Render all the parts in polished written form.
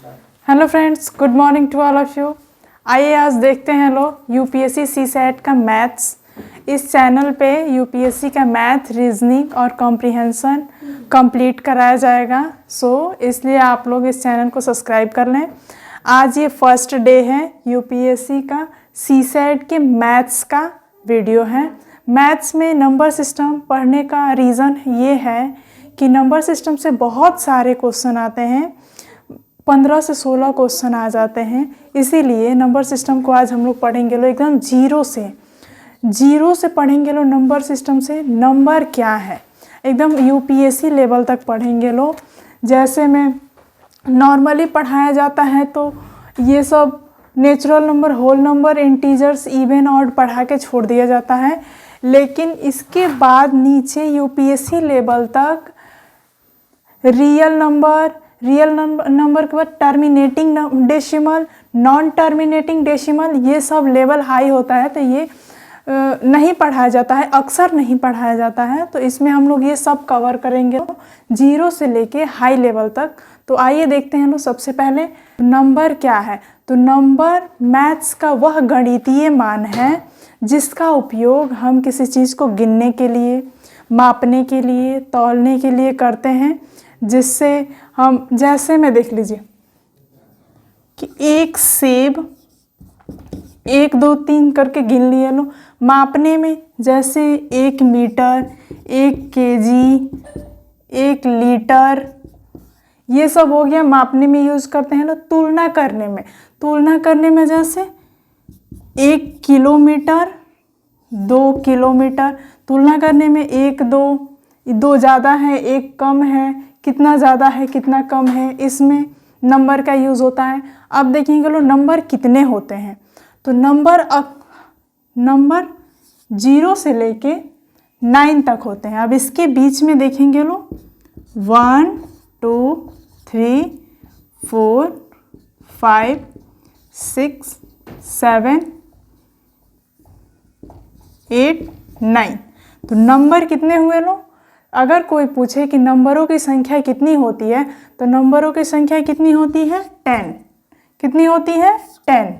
Hello friends, good morning to all of you. आइए आज देखते हैं लोग यूपीएससी सीसैट का मैथ्स। इस चैनल पे यूपीएससी का मैथ, रीजनिंग और कॉम्प्रिहेंशन कंप्लीट कराया जाएगा। इसलिए आप लोग इस चैनल को सब्सक्राइब कर लें। आज ये फर्स्ट डे है यूपीएससी का सीसैट के मैथ्स का वीडियो है। मैथ्स में नंबर सिस्टम पढ़ने का रीज़न ये है कि नंबर सिस्टम से बहुत सारे क्वेश्चन आते हैं, 15 से 16 क्वेश्चन आ जाते हैं। इसीलिए नंबर सिस्टम को आज हम लोग पढ़ेंगे लो एकदम जीरो से पढ़ेंगे लो। नंबर सिस्टम से नंबर क्या है एकदम यूपीएससी लेवल तक पढ़ेंगे लो। जैसे में नॉर्मली पढ़ाया जाता है तो ये सब natural number, whole number, integers, even odd पढ़ा के छोड़ दिया जाता है। लेकिन इसके बाद नीचे यूपीएससी लेवल तक रियल नंबर के बाद terminating decimal, non terminating decimal, ये सब लेवल हाई होता है तो ये नहीं पढ़ाया जाता है, अक्सर नहीं पढ़ाया जाता है। तो इसमें हम लोग ये सब कवर करेंगे जीरो से लेके हाई लेवल तक। तो आइए देखते हैं लोग सबसे पहले नंबर क्या है। तो नंबर मैथ्स का वह गणितीय मान है जिसका उपयोग हम किसी चीज़ को गिनने के लिए, मापने के लिए, तौलने के लिए करते हैं। जिससे हम, जैसे में देख लीजिए कि एक सेब 1 2 3 करके गिन लिए लो। मापने में जैसे 1 मीटर, 1 केजी, 1 लीटर, ये सब हो गया, मापने में यूज़ करते हैं लोग। तुलना करने में जैसे 1 किलोमीटर, 2 किलोमीटर। तुलना करने में 1 2 ज़्यादा है, 1 कम है, कितना ज़्यादा है कितना कम है, इसमें नंबर का यूज़ होता है। अब देखेंगे लोग नंबर कितने होते हैं। तो नंबर 0 से लेके 9 तक होते हैं। अब इसके बीच में देखेंगे लोग 1 2 3 4 5 6 7 8 9। तो नंबर कितने हुए लोग? अगर कोई पूछे कि नंबरों की संख्या कितनी होती है तो नंबरों की संख्या कितनी होती है? 10। कितनी होती है? 10।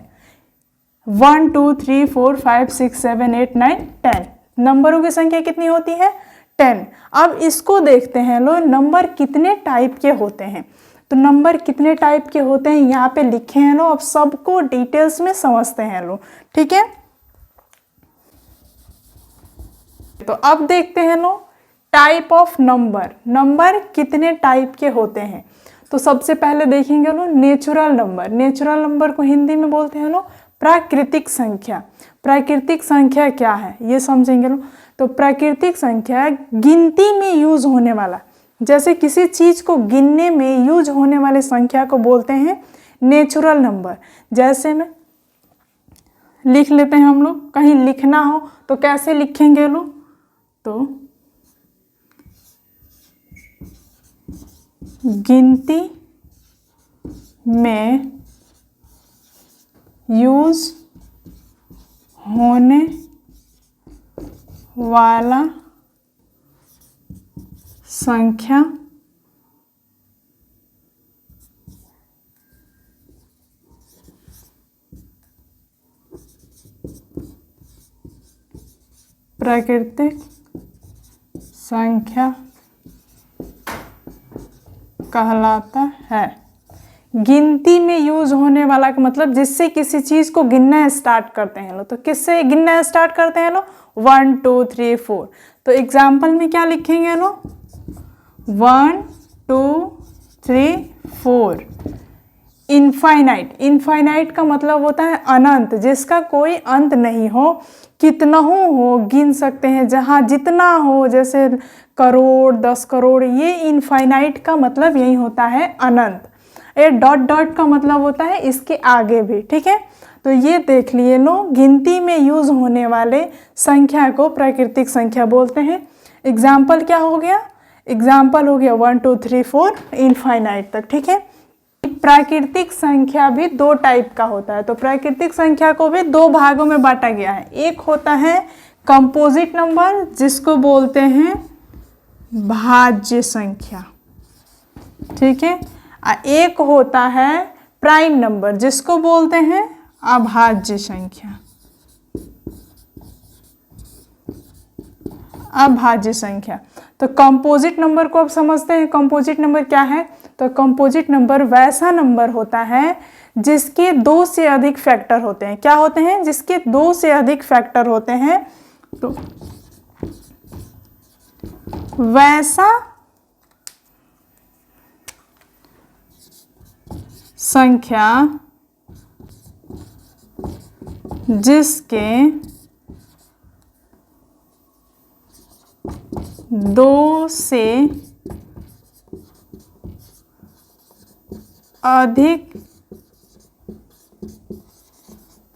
1 2 3 4 5 6 7 8 9 10। नंबरों की संख्या कितनी होती है? 10। अब इसको देखते हैं लोग नंबर कितने टाइप के होते हैं। तो नंबर कितने टाइप के होते हैं यहाँ पे लिखे हैं लोग। अब सबको डिटेल्स में समझते हैं लोग, ठीक है। तो अब देखते हैं लोग टाइप ऑफ नंबर कितने टाइप के होते हैं। तो सबसे पहले देखेंगे लोग नेचुरल नंबर को हिंदी में बोलते हैं लोग प्राकृतिक संख्या। प्राकृतिक संख्या क्या है ये समझेंगे लोग। तो प्राकृतिक संख्या गिनती में यूज होने वाला, जैसे किसी चीज को गिनने में यूज होने वाले संख्या को बोलते हैं नेचुरल नंबर। जैसे में लिख लेते हैं हम लोग, कहीं लिखना हो तो कैसे लिखेंगे लोग? तो गिनती में यूज होने वाला संख्या प्राकृतिक संख्या कहलाता है। गिनती में यूज होने वाला का मतलब जिससे किसी चीज को गिनना स्टार्ट करते हैं लोग। तो किससे गिनना स्टार्ट करते हैं लोग? 1 2 3 4। तो एग्जाम्पल में क्या लिखेंगे लोग? 1 2 3 4। इनफाइनाइट का मतलब होता है अनंत, जिसका कोई अंत नहीं हो, कितना हो गिन सकते हैं, जहाँ जितना हो, जैसे करोड़, 10 करोड़। ये इनफाइनाइट का मतलब यही होता है अनंत। ये डॉट का मतलब होता है इसके आगे भी, ठीक है। तो ये देख लिए लोग गिनती में यूज होने वाले संख्या को प्राकृतिक संख्या बोलते हैं। एग्जाम्पल क्या हो गया? एग्जाम्पल हो गया 1 2 3 4 इनफाइनाइट तक, ठीक है। प्राकृतिक संख्या भी 2 टाइप का होता है। तो प्राकृतिक संख्या को भी 2 भागों में बांटा गया है। एक होता है कंपोजिट नंबर, जिसको बोलते हैं भाज्य संख्या, ठीक है। एक होता है प्राइम नंबर जिसको बोलते हैं अभाज्य संख्या। अभाज्य संख्या। तो कंपोजिट नंबर को अब समझते हैं। कंपोजिट नंबर क्या है? तो कंपोजिट नंबर वैसा नंबर होता है जिसके 2 से अधिक फैक्टर होते हैं। क्या होते हैं? जिसके 2 से अधिक फैक्टर होते हैं। तो वैसा संख्या जिसके 2 से अधिक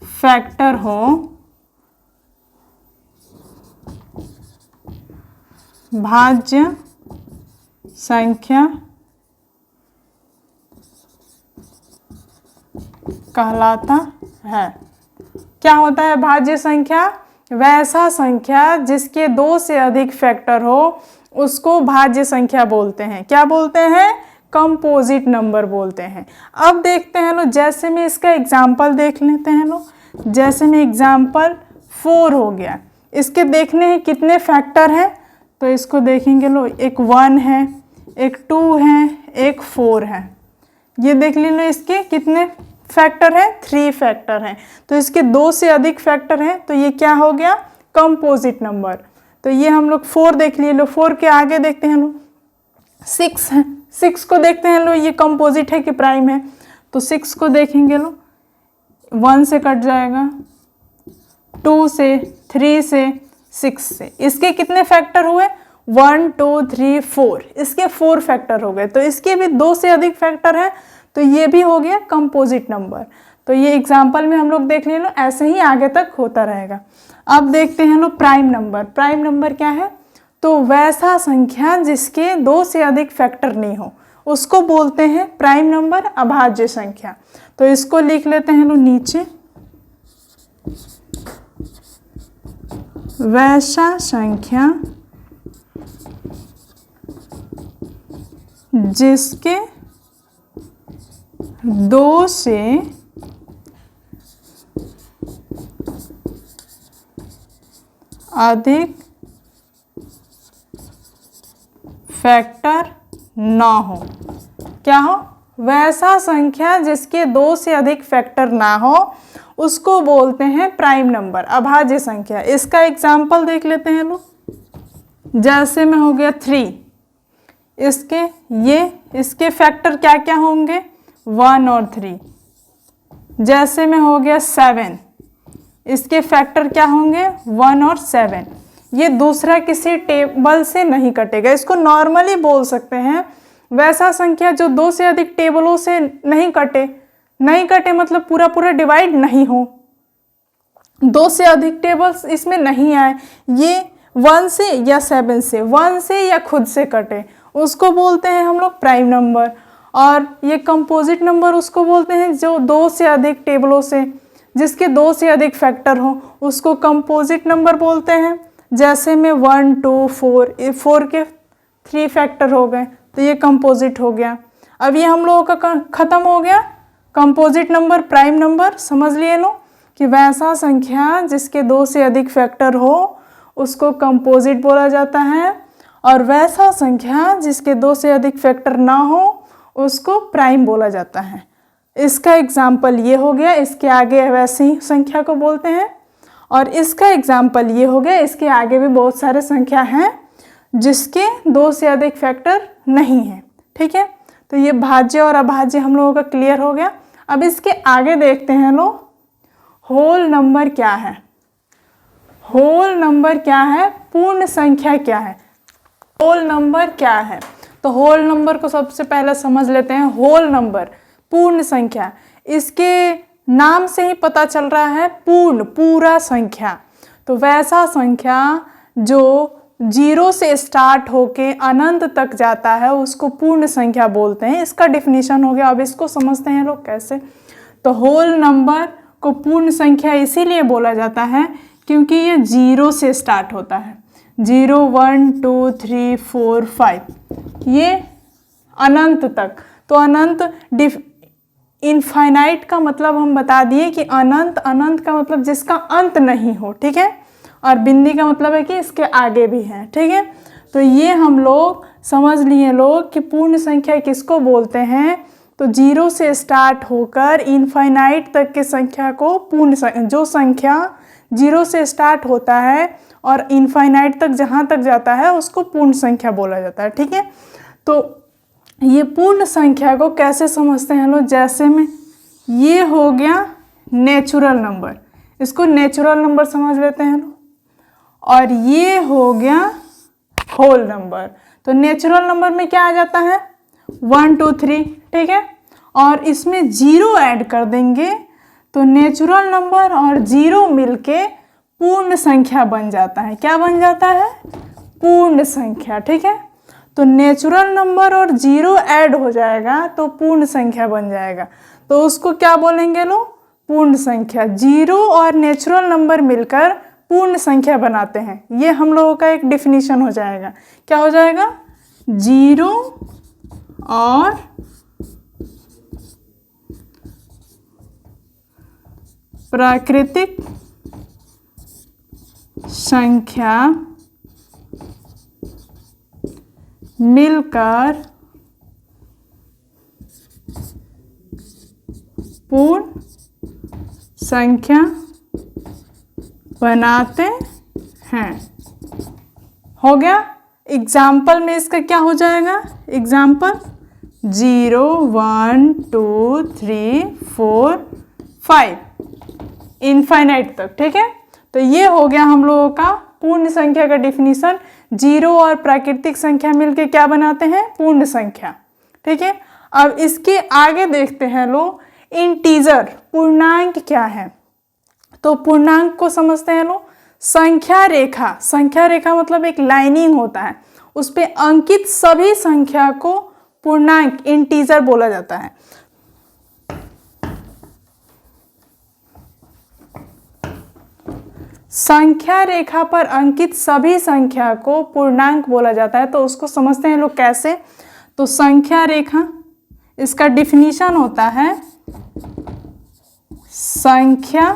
फैक्टर हो, भाज्य संख्या कहलाता है। क्या होता है भाज्य संख्या? वैसा संख्या जिसके 2 से अधिक फैक्टर हो उसको भाज्य संख्या बोलते हैं। क्या बोलते हैं? कंपोजिट नंबर बोलते हैं। अब देखते हैं लो, जैसे में इसका एग्जाम्पल देख लेते हैं लो। जैसे में एग्जाम्पल 4 हो गया, इसके देखने हैं कितने फैक्टर हैं। तो इसको देखेंगे लो, एक 1 है, एक 2 है, एक 4 है। ये देख लो इसके कितने फैक्टर हैं? 3 फैक्टर हैं। तो इसके 2 से अधिक फैक्टर हैं, तो ये क्या हो गया? Composite number. तो ये हम लोग 4 देख लिए लो। 4 के आगे देखते हैं लो 6 है। 6 को देखते हैं लो, ये कंपोजिट है कि प्राइम है? तो 6 को देखेंगे लो, 1 से कट जाएगा, 2 से, 3 से, 6 से। इसके कितने फैक्टर हुए? 1 2 3 4। इसके 4 फैक्टर हो गए। तो इसके भी 2 से अधिक फैक्टर है, तो ये भी हो गया कंपोजिट नंबर। तो ये एग्जाम्पल में हम लोग देख लिए लो, ऐसे ही आगे तक होता रहेगा। अब देखते हैं लो प्राइम नंबर। प्राइम नंबर क्या है? तो वैसा संख्या जिसके 2 से अधिक फैक्टर नहीं हो उसको बोलते हैं प्राइम नंबर, अभाज्य संख्या। तो इसको लिख लेते हैं लो नीचे। वैसा संख्या जिसके 2 से अधिक फैक्टर ना हो। क्या हो? वैसा संख्या जिसके 2 से अधिक फैक्टर ना हो उसको बोलते हैं प्राइम नंबर, अभाज्य संख्या। इसका एग्जाम्पल देख लेते हैं लोग। जैसे में हो गया 3, इसके फैक्टर क्या क्या होंगे? 1 और 3। जैसे में हो गया 7, इसके फैक्टर क्या होंगे? 1 और 7। ये दूसरा किसी टेबल से नहीं कटेगा। इसको नॉर्मली बोल सकते हैं वैसा संख्या जो 2 से अधिक टेबलों से नहीं कटे मतलब पूरा पूरा डिवाइड नहीं हो, 2 से अधिक टेबल्स इसमें नहीं आए, ये 1 से या 7 से, 1 से या खुद से कटे, उसको बोलते हैं हम लोग प्राइम नंबर। और ये कंपोजिट नंबर उसको बोलते हैं जो 2 से अधिक टेबलों से, जिसके 2 से अधिक फैक्टर हो उसको कंपोजिट नंबर बोलते हैं। जैसे में 1 2 4, 4 के 3 फैक्टर हो गए, तो ये कंपोजिट हो गया। अब ये हम लोगों का ख़त्म हो गया कंपोजिट नंबर, प्राइम नंबर। समझ लिए लो कि वैसा संख्या जिसके 2 से अधिक फैक्टर हो उसको कंपोजिट बोला जाता है, और वैसा संख्या जिसके 2 से अधिक फैक्टर ना हो उसको प्राइम बोला जाता है। इसका एग्जाम्पल ये हो गया, इसके आगे वैसे ही संख्या को बोलते हैं। और इसका एग्जाम्पल ये हो गया, इसके आगे भी बहुत सारे संख्या हैं जिसके 2 से अधिक फैक्टर नहीं है। ठीक है, तो ये भाज्य और अभाज्य हम लोगों का क्लियर हो गया। अब इसके आगे देखते हैं लोग, होल नंबर क्या है? होल नंबर क्या है? पूर्ण संख्या क्या है? होल नंबर क्या है? तो होल नंबर को सबसे पहले समझ लेते हैं। होल नंबर पूर्ण संख्या, इसके नाम से ही पता चल रहा है पूर्ण, पूरा संख्या। तो वैसा संख्या जो 0 से स्टार्ट होके अनंत तक जाता है उसको पूर्ण संख्या बोलते हैं। इसका डिफिनीशन हो गया। अब इसको समझते हैं लोग कैसे। तो होल नंबर को पूर्ण संख्या इसीलिए बोला जाता है क्योंकि ये 0 से स्टार्ट होता है। 0 1 2 3 4 5 ये अनंत तक। तो अनंत इनफाइनाइट का मतलब हम बता दिए कि अनंत, अनंत का मतलब जिसका अंत नहीं हो, ठीक है। और बिंदी का मतलब है कि इसके आगे भी है, ठीक है। तो ये हम लोग समझ लिए लोग कि पूर्ण संख्या किसको बोलते हैं। तो 0 से स्टार्ट होकर इनफाइनाइट तक की संख्या को पूर्ण संख्या, जो संख्या 0 से स्टार्ट होता है और इनफाइनाइट तक जहाँ तक जाता है उसको पूर्ण संख्या बोला जाता है, ठीक है। तो ये पूर्ण संख्या को कैसे समझते हैं लोग, जैसे में ये हो गया नेचुरल नंबर, इसको नेचुरल नंबर समझ लेते हैं लोग, और ये हो गया होल नंबर। तो नेचुरल नंबर में क्या आ जाता है 1 2 3, ठीक है। और इसमें 0 ऐड कर देंगे तो नेचुरल नंबर और 0 मिलके पूर्ण संख्या बन जाता है। क्या बन जाता है, पूर्ण संख्या, ठीक है। तो नेचुरल नंबर और 0 ऐड हो जाएगा तो पूर्ण संख्या बन जाएगा, तो उसको क्या बोलेंगे लोग, पूर्ण संख्या। 0 और नेचुरल नंबर मिलकर पूर्ण संख्या बनाते हैं, ये हम लोगों का एक डिफिनीशन हो जाएगा। क्या हो जाएगा, 0 और प्राकृतिक संख्या मिलकर पूर्ण संख्या बनाते हैं। हो गया। एग्जाम्पल में इसका क्या हो जाएगा, एग्जाम्पल 0 1 2 3 4 5 इनफाइनाइट तक, ठीक है। तो ये हो गया हम लोगों का पूर्ण संख्या का डिफिनीशन। 0 और प्राकृतिक संख्या मिलके क्या बनाते हैं, पूर्ण संख्या, ठीक है। अब इसके आगे देखते हैं लोग इंटीजर, पूर्णांक क्या है। तो पूर्णांक को समझते हैं लोग, संख्या रेखा, संख्या रेखा मतलब एक लाइनिंग होता है, उस पे अंकित सभी संख्या को पूर्णांक इंटीजर बोला जाता है। संख्या रेखा पर अंकित सभी संख्या को पूर्णांक बोला जाता है। तो उसको समझते हैं लोग कैसे। तो संख्या रेखा, इसका डिफिनीशन होता है संख्या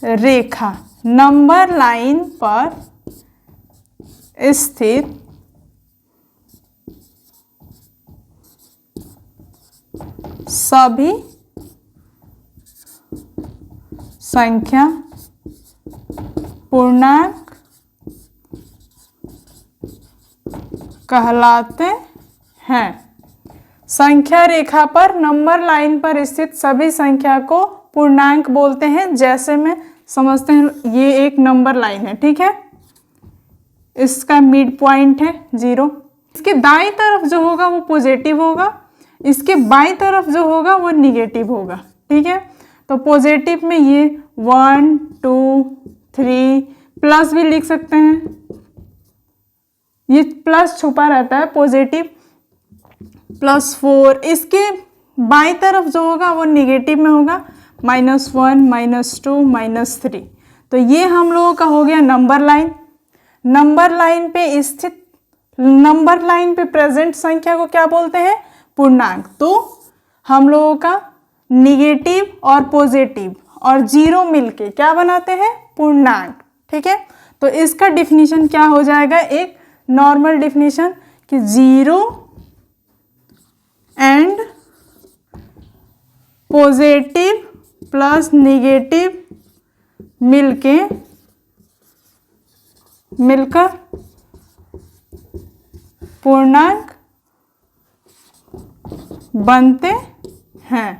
रेखा नंबर लाइन पर स्थित सभी संख्या पूर्णांक कहलाते हैं। संख्या रेखा पर नंबर लाइन पर स्थित सभी संख्या को पूर्णांक बोलते हैं। जैसे में समझते हैं, ये एक नंबर लाइन है, ठीक है, इसका मिड पॉइंट है 0, इसके दाईं तरफ जो होगा वो पॉजिटिव होगा, इसके बाईं तरफ जो होगा वो निगेटिव होगा, ठीक है। तो पॉजिटिव में ये 1 2 3 प्लस भी लिख सकते हैं, ये प्लस छुपा रहता है, पॉजिटिव +4। इसके बाईं तरफ जो होगा वो निगेटिव में होगा, -1 -2 -3। तो ये हम लोगों का हो गया नंबर लाइन। नंबर लाइन पे स्थित, नंबर लाइन पे प्रेजेंट संख्या को क्या बोलते हैं, पूर्णांक। तो हम लोगों का निगेटिव और पॉजिटिव और 0 मिलके क्या बनाते हैं, पूर्णांक, ठीक है। तो इसका डिफिनीशन क्या हो जाएगा, एक नॉर्मल डिफिनीशन कि 0 एंड पॉजिटिव प्लस निगेटिव मिलकर पूर्णांक बनते हैं,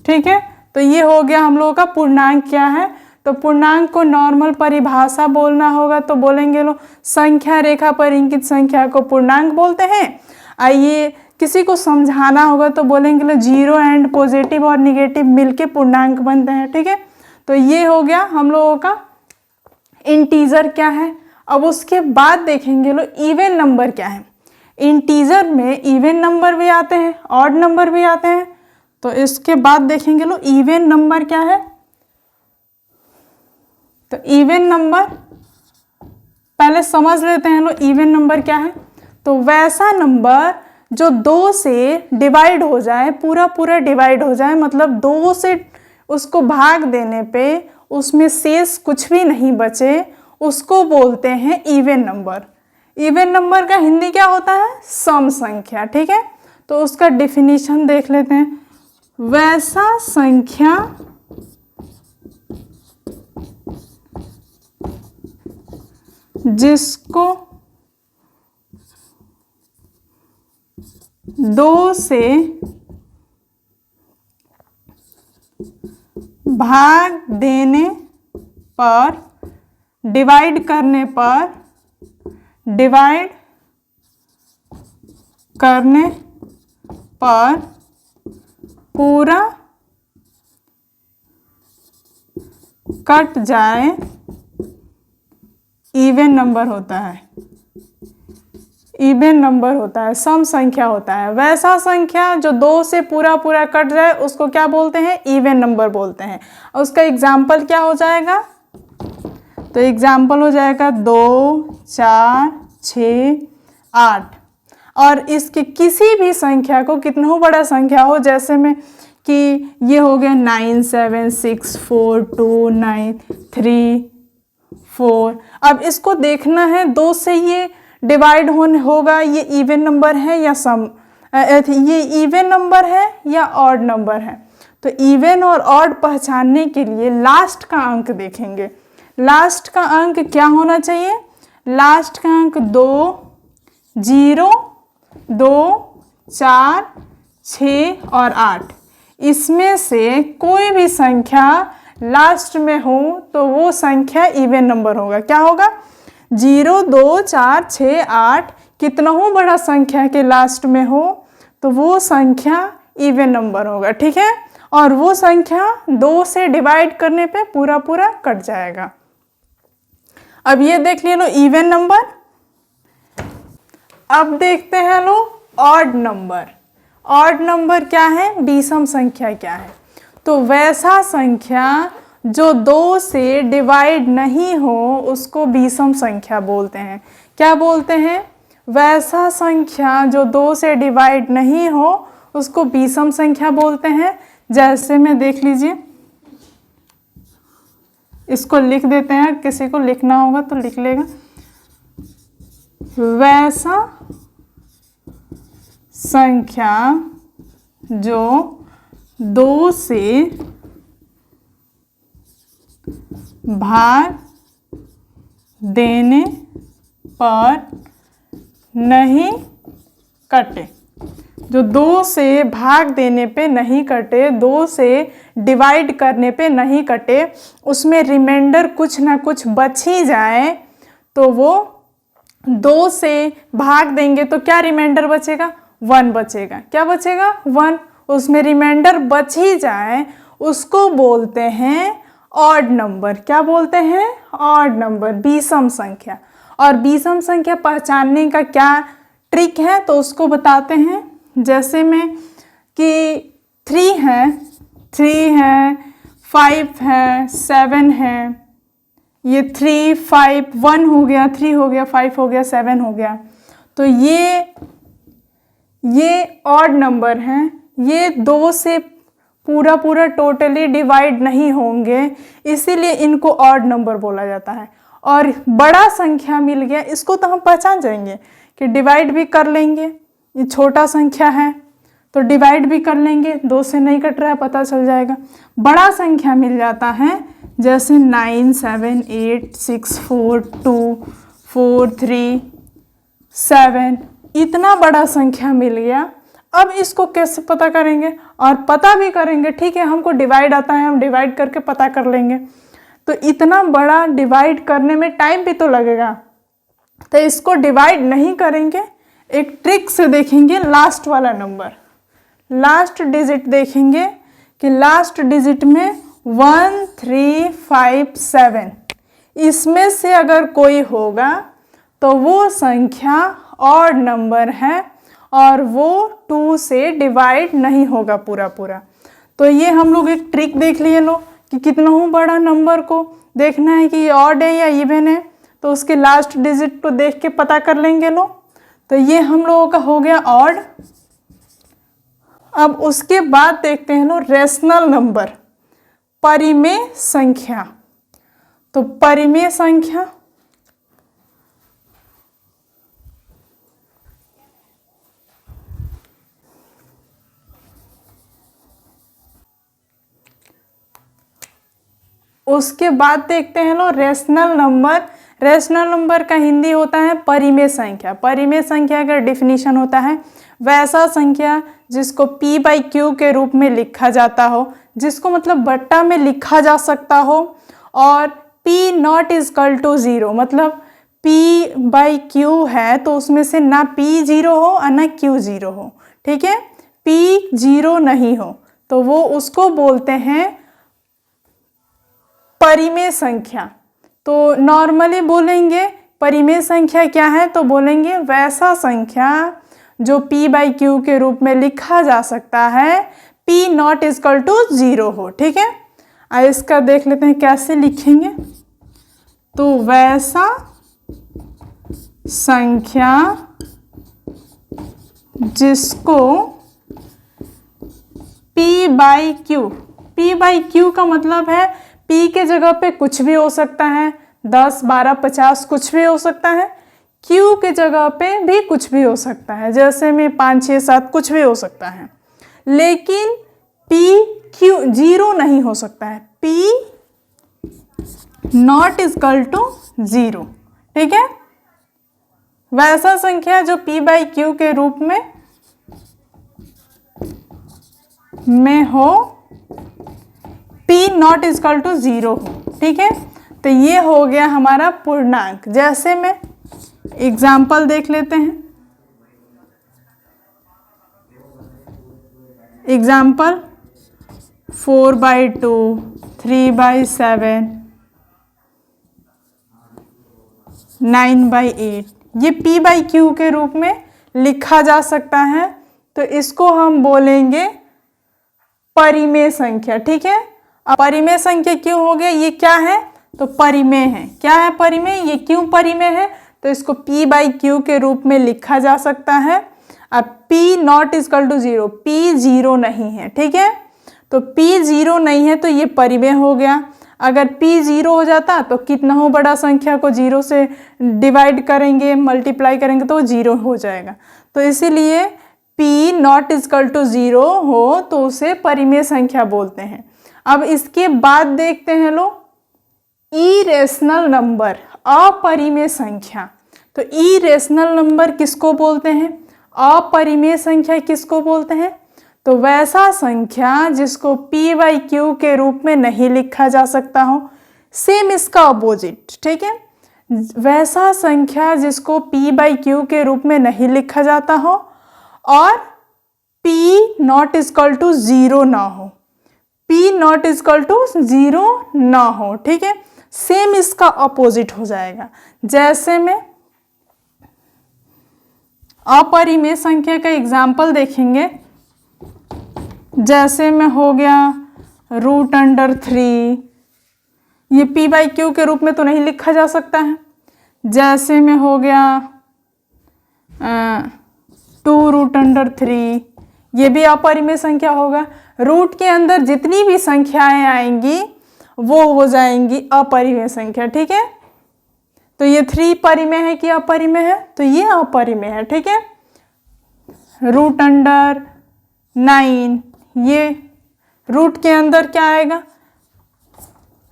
ठीक है। तो ये हो गया हम लोगों का पूर्णांक क्या है। तो पूर्णांक को नॉर्मल परिभाषा बोलना होगा तो बोलेंगे लोग संख्या रेखा पर इंकित संख्या को पूर्णांक बोलते हैं। आइए किसी को समझाना होगा तो बोलेंगे लोग 0 एंड पॉजिटिव और निगेटिव मिलके पूर्णांक बनते हैं, ठीक है। तो ये हो गया हम लोगों का इंटीजर क्या है। अब उसके बाद देखेंगे लोग इवन नंबर क्या है। इंटीजर में इवन नंबर भी आते हैं, ऑड नंबर भी आते हैं। तो इसके बाद देखेंगे लोग इवन नंबर क्या है। तो इवन नंबर पहले समझ लेते हैं लोग इवन नंबर क्या है। तो वैसा नंबर जो 2 से डिवाइड हो जाए, पूरा पूरा डिवाइड हो जाए, मतलब 2 से उसको भाग देने पे उसमें शेष कुछ भी नहीं बचे, उसको बोलते हैं इवन नंबर। इवन नंबर का हिंदी क्या होता है? सम संख्या। ठीक है, तो उसका डिफिनीशन देख लेते हैं। वैसा संख्या जिसको 2 से भाग देने पर, डिवाइड करने पर पूरा कट जाए, इवन नंबर होता है। इवन नंबर होता है, सम संख्या होता है। वैसा संख्या जो 2 से पूरा पूरा कट जाए उसको क्या बोलते हैं? इवन नंबर बोलते हैं। और उसका एग्जाम्पल क्या हो जाएगा? तो एग्जाम्पल हो जाएगा 2, 4, 6, 8। और इसके किसी भी संख्या को, कितना हो बड़ा संख्या हो, जैसे में कि ये हो गया 9, 7, 6, 4, 2, 9, 3, 4। अब इसको देखना है 2 से ये डिवाइड होगा, ये इवन नंबर है या सम, ये इवन नंबर है या ऑड नंबर है। तो इवन और ऑड पहचानने के लिए लास्ट का अंक देखेंगे। लास्ट का अंक क्या होना चाहिए? लास्ट का अंक 2, 0, 2, 4, 6 और 8। इसमें से कोई भी संख्या लास्ट में हो तो वो संख्या इवन नंबर होगा। क्या होगा? 0, 2, 4, 6, 8 कितना हो बड़ा संख्या के लास्ट में हो तो वो संख्या इवन नंबर होगा। ठीक है, और वो संख्या 2 से डिवाइड करने पे पूरा पूरा कट जाएगा। अब ये देख लिए लो इवन नंबर। अब देखते हैं लो ऑड नंबर। ऑड नंबर क्या है? विषम संख्या क्या है? तो वैसा संख्या जो 2 से डिवाइड नहीं हो उसको विषम संख्या बोलते हैं। क्या बोलते हैं? वैसा संख्या जो 2 से डिवाइड नहीं हो उसको विषम संख्या बोलते हैं। जैसे में देख लीजिए, इसको लिख देते हैं, किसी को लिखना होगा तो लिख लेगा। वैसा संख्या जो 2 से भाग देने पर नहीं कटे। जो 2 से भाग देने पे नहीं कटे, 2 से डिवाइड करने पे नहीं कटे, उसमें रिमाइंडर कुछ ना कुछ बच ही जाए तो वो 2 से भाग देंगे तो क्या रिमाइंडर बचेगा? 1 बचेगा। क्या बचेगा? 1। उसमें रिमाइंडर बच ही जाए उसको बोलते हैं ऑड नंबर। क्या बोलते हैं? ऑड नंबर, विषम संख्या। और विषम संख्या पहचानने का क्या ट्रिक है तो उसको बताते हैं। जैसे में कि 3 है, 5 है, 7 है, ये 3, 5, 1 हो गया, 3 हो गया, 5 हो गया, 7 हो गया। तो ये ऑड नंबर हैं। ये 2 से पूरा पूरा टोटली डिवाइड नहीं होंगे, इसीलिए इनको ऑड नंबर बोला जाता है। और बड़ा संख्या मिल गया, इसको तो हम पहचान जाएंगे कि डिवाइड भी कर लेंगे। ये छोटा संख्या है तो डिवाइड भी कर लेंगे, 2 से नहीं कट रहा है पता चल जाएगा। बड़ा संख्या मिल जाता है जैसे 9, 7, 8, 6, 4, 2, 4, 3, 7, इतना बड़ा संख्या मिल गया। अब इसको कैसे पता करेंगे? और पता भी करेंगे, ठीक है, हमको डिवाइड आता है, हम डिवाइड करके पता कर लेंगे। तो इतना बड़ा डिवाइड करने में टाइम भी तो लगेगा, तो इसको डिवाइड नहीं करेंगे। एक ट्रिक से देखेंगे लास्ट वाला नंबर, लास्ट डिजिट देखेंगे कि लास्ट डिजिट में 1, 3, 5, 7 इसमें से अगर कोई होगा तो वो संख्या ऑड नंबर है और वो 2 से डिवाइड नहीं होगा पूरा पूरा। तो ये हम लोग एक ट्रिक देख लिए लो कि कितना हो बड़ा नंबर को देखना है कि ये ऑड है या इवन है, तो उसके लास्ट डिजिट को देख के पता कर लेंगे लो। तो ये हम लोगों का हो गया ऑड। अब उसके बाद देखते हैं लोग रेशनल नंबर, परिमेय संख्या। तो परिमेय संख्या उसके बाद देखते हैं लोग रेशनल नंबर। रेशनल नंबर का हिंदी होता है परिमेय संख्या। परिमेय संख्या का डिफिनीशन होता है वैसा संख्या जिसको p बाई क्यू के रूप में लिखा जाता हो, जिसको मतलब बट्टा में लिखा जा सकता हो, और p नॉट इजकल टू 0, मतलब p बाई क्यू है तो उसमें से ना p 0 हो और ना q 0 हो। ठीक है, p 0 नहीं हो तो वो उसको बोलते हैं परिमेय संख्या। तो नॉर्मली बोलेंगे परिमेय संख्या क्या है, तो बोलेंगे वैसा संख्या जो p बाई क्यू के रूप में लिखा जा सकता है, p नॉट इजकल टू 0 हो। ठीक है, आइए इसका देख लेते हैं कैसे लिखेंगे। तो वैसा संख्या जिसको p by Q, p by Q का मतलब है p के जगह पे कुछ भी हो सकता है, 10, 12, 50 कुछ भी हो सकता है, q के जगह पे भी कुछ भी हो सकता है, जैसे में 5, 6, 7 कुछ भी हो सकता है, लेकिन p q 0 नहीं हो सकता है, p नॉट इजकल टू 0। ठीक है, वैसा संख्या जो p बाई क्यू के रूप में हो, p नॉट इजकल टू 0 हो। ठीक है, तो ये हो गया हमारा पूर्णांक। जैसे में एग्जाम्पल देख लेते हैं। एग्जाम्पल 4/2, 3/7, 9/8, ये p बाई क्यू के रूप में लिखा जा सकता है, तो इसको हम बोलेंगे परिमेय संख्या। ठीक है, अब परिमेय संख्या क्यों हो गया, ये क्या है, तो परिमेय है। क्या है परिमेय, ये क्यों परिमेय है, तो इसको p बाई क्यू के रूप में लिखा जा सकता है। अब p not equal to 0, p 0 नहीं है। ठीक है, तो p 0 नहीं है तो ये परिमेय हो गया। अगर p 0 हो जाता तो कितना हो, बड़ा संख्या को 0 से डिवाइड करेंगे, मल्टीप्लाई करेंगे तो 0 हो जाएगा। तो इसीलिए p नॉट इजकल टू 0 हो तो उसे परिमेय संख्या बोलते हैं। अब इसके बाद देखते हैं लोग इरेशनल नंबर, अपरिमेय संख्या। तो इरेशनल नंबर किसको बोलते हैं, अपरिमेय संख्या किसको बोलते हैं, तो वैसा संख्या जिसको p बाई क्यू के रूप में नहीं लिखा जा सकता हो। सेम इसका अपोजिट। ठीक है, वैसा संख्या जिसको p बाई क्यू के रूप में नहीं लिखा जाता हो और p नॉट इजकल टू 0 ना हो, p नॉट इजकल टू 0 ना हो। ठीक है, सेम इसका अपोजिट हो जाएगा। जैसे में अपरिमेय संख्या का एग्जाम्पल देखेंगे। जैसे में हो गया √3, ये p बाई क्यू के रूप में तो नहीं लिखा जा सकता है। जैसे में हो गया 2√3, ये भी अपरिमेय संख्या होगा। रूट के अंदर जितनी भी संख्याएं आएंगी वो हो जाएंगी अपरिमेय संख्या। ठीक है, तो ये 3 परिमेय है कि अपरिमेय है, तो ये अपरिमेय है। ठीक है, √9, ये रूट के अंदर क्या आएगा,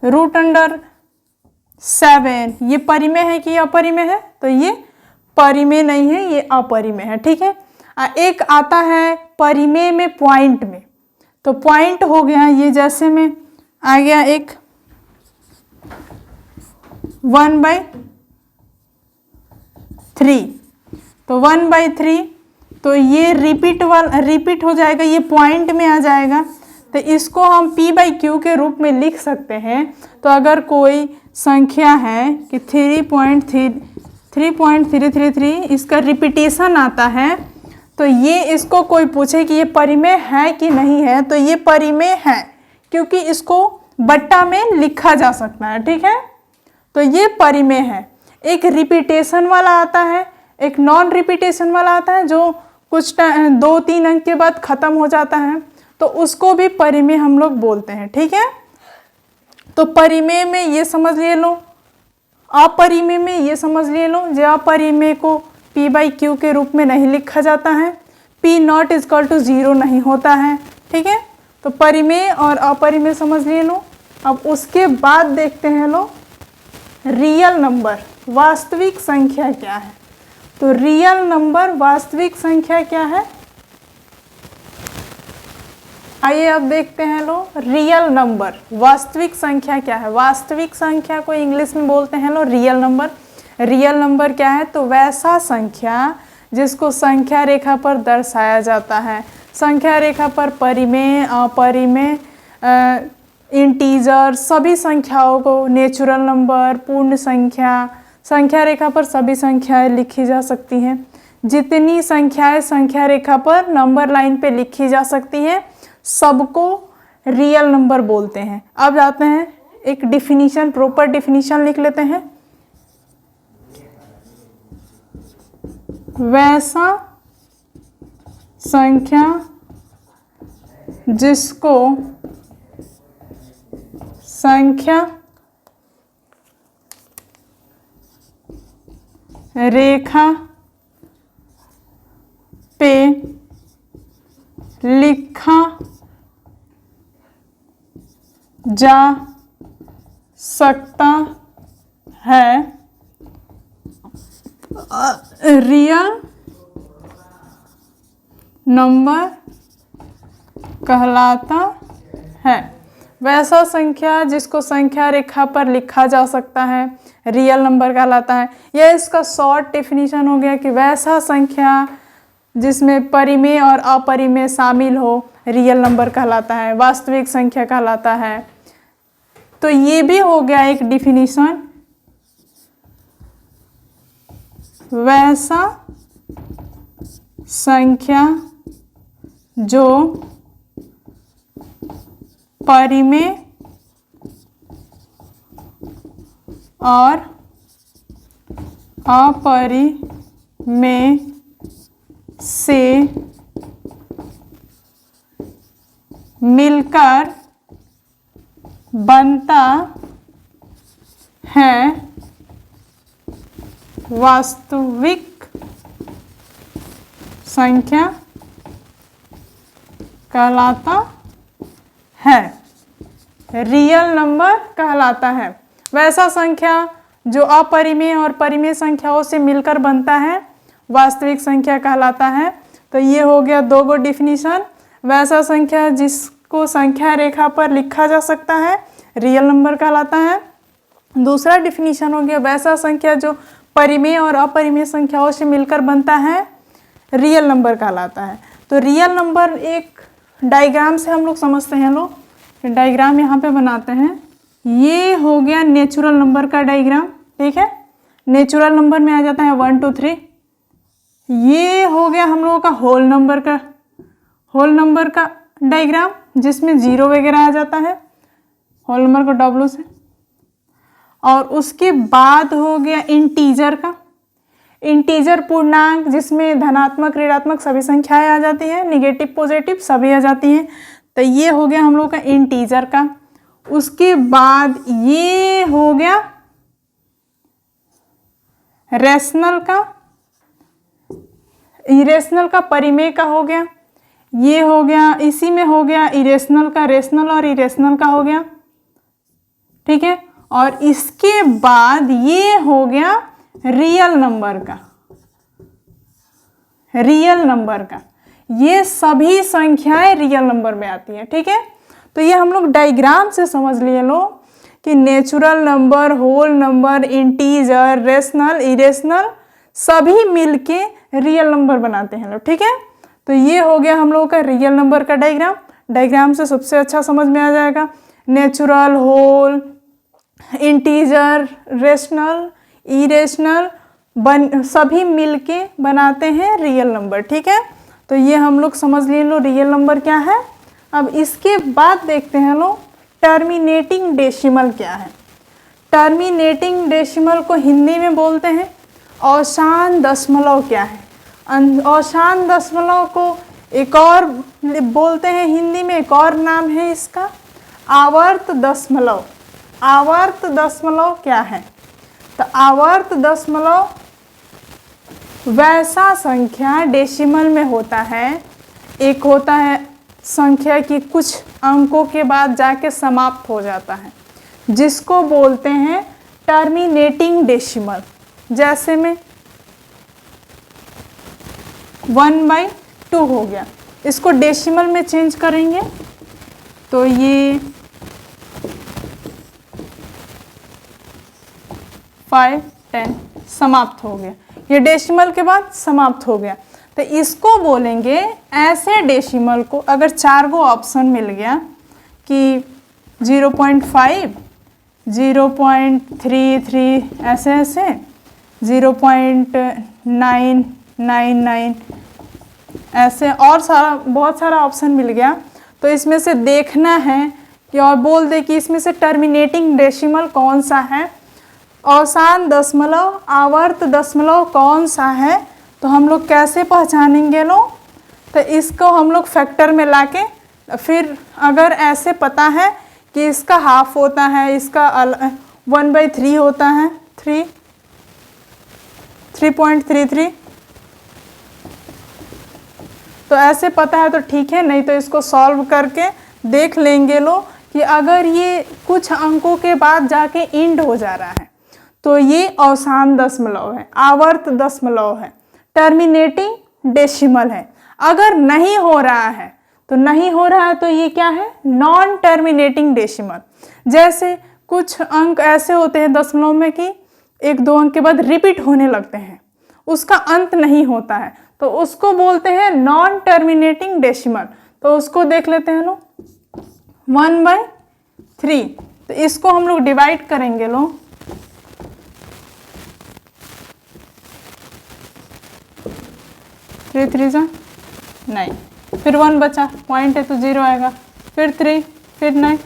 √7, ये परिमेय है कि अपरिमेय है, तो ये परिमेय नहीं है, ये अपरिमेय है। ठीक है, एक आता है परिमेय में पॉइंट में, तो पॉइंट हो गया ये, जैसे में आ गया एक 1/3, तो 1/3, तो ये रिपीट हो जाएगा, ये पॉइंट में आ जाएगा, तो इसको हम p बाई क्यू के रूप में लिख सकते हैं। तो अगर कोई संख्या है कि 3.333, इसका रिपीटेशन आता है, तो ये इसको कोई पूछे कि ये परिमेय है कि नहीं है, तो ये परिमेय है क्योंकि इसको बट्टा में लिखा जा सकता है। ठीक है, तो ये परिमेय है। एक रिपीटेशन वाला आता है, एक नॉन रिपीटेशन वाला आता है जो कुछ 2-3 अंक के बाद ख़त्म हो जाता है, तो उसको भी परिमेय हम लोग बोलते हैं। ठीक है, तो परिमेय में ये समझ ले लो, अपरिमेय में ये समझ ले लो। जो अपरिमेय को P/Q के रूप में नहीं लिखा जाता है, P0 = 0 नहीं होता है। ठीक है, तो परिमेय और अपरिमेय समझ ले लो। अब उसके बाद देखते हैं लो रियल नंबर, वास्तविक संख्या क्या है। तो रियल नंबर, वास्तविक संख्या क्या है, आइए अब देखते हैं लो रियल नंबर, वास्तविक संख्या क्या है। वास्तविक संख्या को इंग्लिश में बोलते हैं लो रियल नंबर। रियल नंबर क्या है, तो वैसा संख्या जिसको संख्या रेखा पर दर्शाया जाता है। संख्या रेखा पर परिमेय, अपरिमेय, इंटीजर सभी संख्याओं को, नेचुरल नंबर, पूर्ण संख्या, संख्या रेखा पर सभी संख्याएं लिखी जा सकती हैं। जितनी संख्याएं संख्या रेखा पर नंबर लाइन पे लिखी जा सकती हैं सबको रियल नंबर बोलते हैं। अब जाते हैं एक डिफिनीशन, प्रॉपर डिफिनीशन लिख लेते हैं। वैसा संख्या जिसको संख्या रेखा पे लिखा जा सकता है रियल नंबर कहलाता है। वैसा संख्या जिसको संख्या रेखा पर लिखा जा सकता है रियल नंबर कहलाता है। यह इसका शॉर्ट डेफिनेशन हो गया कि वैसा संख्या जिसमें परिमेय और अपरिमेय शामिल हो रियल नंबर कहलाता है, वास्तविक संख्या कहलाता है। तो ये भी हो गया एक डिफिनीशन। वैसा संख्या जो परिमेय और अपरिमेय से मिलकर बनता है वास्तविक संख्या कहलाता है, रियल नंबर कहलाता है। वैसा संख्या जो अपरिमेय और परिमेय संख्याओं से मिलकर बनता है वास्तविक संख्या कहलाता है। तो ये हो गया 2 गो डिफिनीशन। वैसा संख्या जिसको संख्या रेखा पर लिखा जा सकता है रियल नंबर कहलाता है। दूसरा डिफिनीशन हो गया वैसा संख्या जो परिमेय और अपरिमेय संख्याओं से मिलकर बनता है रियल नंबर कहलाता है। तो रियल नंबर एक डायग्राम से हम लोग समझते हैं। लोग डायग्राम यहाँ पे बनाते हैं। ये हो गया नेचुरल नंबर का डायग्राम। ठीक है, नेचुरल नंबर में आ जाता है 1 2 3। ये हो गया हम लोगों का होल नंबर का डायग्राम जिसमें 0 वगैरह आ जाता है होल नंबर को W से। और उसके बाद हो गया इंटीजर का, इंटीजर पूर्णांक जिसमें धनात्मक ऋणात्मक सभी संख्याएं आ जाती हैं, निगेटिव पॉजिटिव सभी आ जाती हैं। तो ये हो गया हम लोग का इंटीजर का। उसके बाद ये हो गया रेशनल का, इरेशनल का परिमेय का हो गया। ये हो गया, इसी में हो गया इरेशनल का, रेशनल और इरेशनल का हो गया। ठीक है, और इसके बाद ये हो गया रियल नंबर का। ये सभी संख्याएं रियल नंबर में आती हैं। ठीक है, तो ये हम लोग डायग्राम से समझ लिए लो कि natural number, whole number, integer, rational, irrational सभी मिलके रियल नंबर बनाते हैं लोग। ठीक है, तो ये हो गया हम लोगों का रियल नंबर का डायग्राम। डायग्राम से सबसे अच्छा समझ में आ जाएगा। Natural, whole, integer, rational, irrational सभी मिलके बनाते हैं रियल नंबर। ठीक है, तो ये हम लोग समझ ले लो रियल नंबर क्या है। अब इसके बाद देखते हैं लोग टर्मिनेटिंग डेसिमल क्या है। टर्मिनेटिंग डेसिमल को हिंदी में बोलते हैं औशान दशमलव क्या है? औशान दशमलव को एक और बोलते हैं हिंदी में, एक और नाम है इसका आवर्त दशमलव। आवर्त दशमलव क्या है? तो आवर्त दशमलव वैसा संख्या डेसिमल में होता है, एक होता है संख्या की कुछ अंकों के बाद जाके समाप्त हो जाता है, जिसको बोलते हैं टर्मिनेटिंग डेसिमल। जैसे में 1/2 हो गया, इसको डेसिमल में चेंज करेंगे तो ये 5, 10 समाप्त हो गया, ये डेसिमल के बाद समाप्त हो गया। तो इसको बोलेंगे, ऐसे डेसिमल को अगर 4 गो ऑप्शन मिल गया कि 0.5, 0.33 ऐसे ऐसे, 0.999 ऐसे और बहुत सारा ऑप्शन मिल गया, तो इसमें से देखना है कि और बोल दे कि इसमें से टर्मिनेटिंग डेसिमल कौन सा है, औसान दशमलव, आवर्त दशमलव कौन सा है। तो हम लोग कैसे पहचानेंगे लोग? तो इसको हम लोग फैक्टर में लाके, फिर अगर ऐसे पता है कि इसका हाफ होता है, इसका 1/3 होता है, 3.33, तो ऐसे पता है तो ठीक है, नहीं तो इसको सॉल्व करके देख लेंगे लोग कि अगर ये कुछ अंकों के बाद जाके इंड हो जा रहा है तो ये औसान दशमलव है, आवर्त दशमलव है, टर्मिनेटिंग डेसिमल है। अगर नहीं हो रहा है तो ये क्या है? Non terminating decimal. जैसे कुछ अंक ऐसे होते हैं दशमलव में कि 1-2 अंक के बाद रिपीट होने लगते हैं, उसका अंत नहीं होता है, तो उसको बोलते हैं नॉन टर्मिनेटिंग डेसिमल। तो उसको देख लेते हैं लोग, 1/3, तो इसको हम लोग डिवाइड करेंगे लोग, 3 3 9, फिर 1 बचा, पॉइंट है तो 0 आएगा, फिर 3, फिर 9,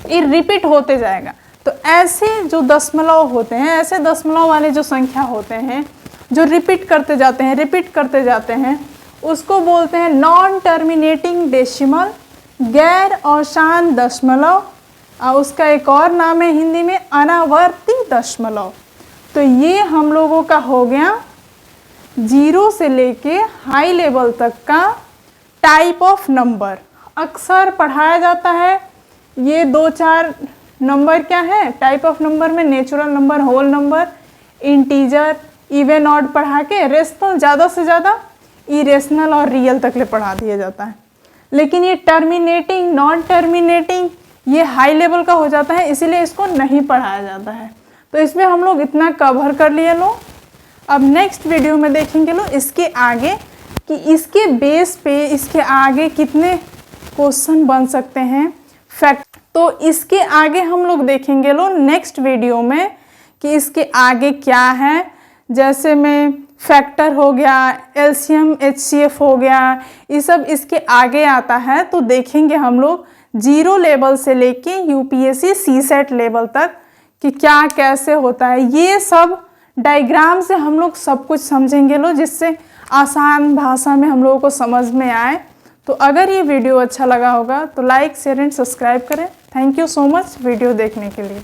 ये रिपीट होते जाएगा। तो ऐसे जो दशमलव होते हैं, ऐसे दशमलव वाले जो संख्या होते हैं जो रिपीट करते जाते हैं, उसको बोलते हैं नॉन टर्मिनेटिंग डेसिमल, गैर औशान दशमलव, और उसका एक और नाम है हिंदी में अनावर्ती दशमलव। तो ये हम लोगों का हो गया 0 से लेके हाई लेवल तक का टाइप ऑफ नंबर। अक्सर पढ़ाया जाता है ये 2-4 नंबर क्या है टाइप ऑफ नंबर में, natural number, whole number, integer, even odd पढ़ा के रेशनल, ज़्यादा से ज़्यादा इरेशनल और रियल तक ले पढ़ा दिया जाता है। लेकिन ये टर्मिनेटिंग, नॉन टर्मिनेटिंग, ये हाई लेवल का हो जाता है, इसीलिए इसको नहीं पढ़ाया जाता है। तो इसमें हम लोग इतना कवर कर लिए लोग। अब नेक्स्ट वीडियो में देखेंगे लोग इसके आगे कि इसके बेस पे इसके आगे कितने क्वेश्चन बन सकते हैं फैक्ट। तो इसके आगे हम लोग देखेंगे लोग नेक्स्ट वीडियो में कि इसके आगे क्या है, जैसे में फैक्टर हो गया, एलसीएम एचसीएफ हो गया, ये सब इसके आगे आता है। तो देखेंगे हम लोग 0 लेवल से लेके यूपीएससी सीसेट लेवल तक कि क्या कैसे होता है। ये सब डायग्राम से हम लोग सब कुछ समझेंगे लो, जिससे आसान भाषा में हम लोगों को समझ में आए। तो अगर ये वीडियो अच्छा लगा होगा तो लाइक, शेयर एंड सब्सक्राइब करें। Thank you so much video देखने के लिए।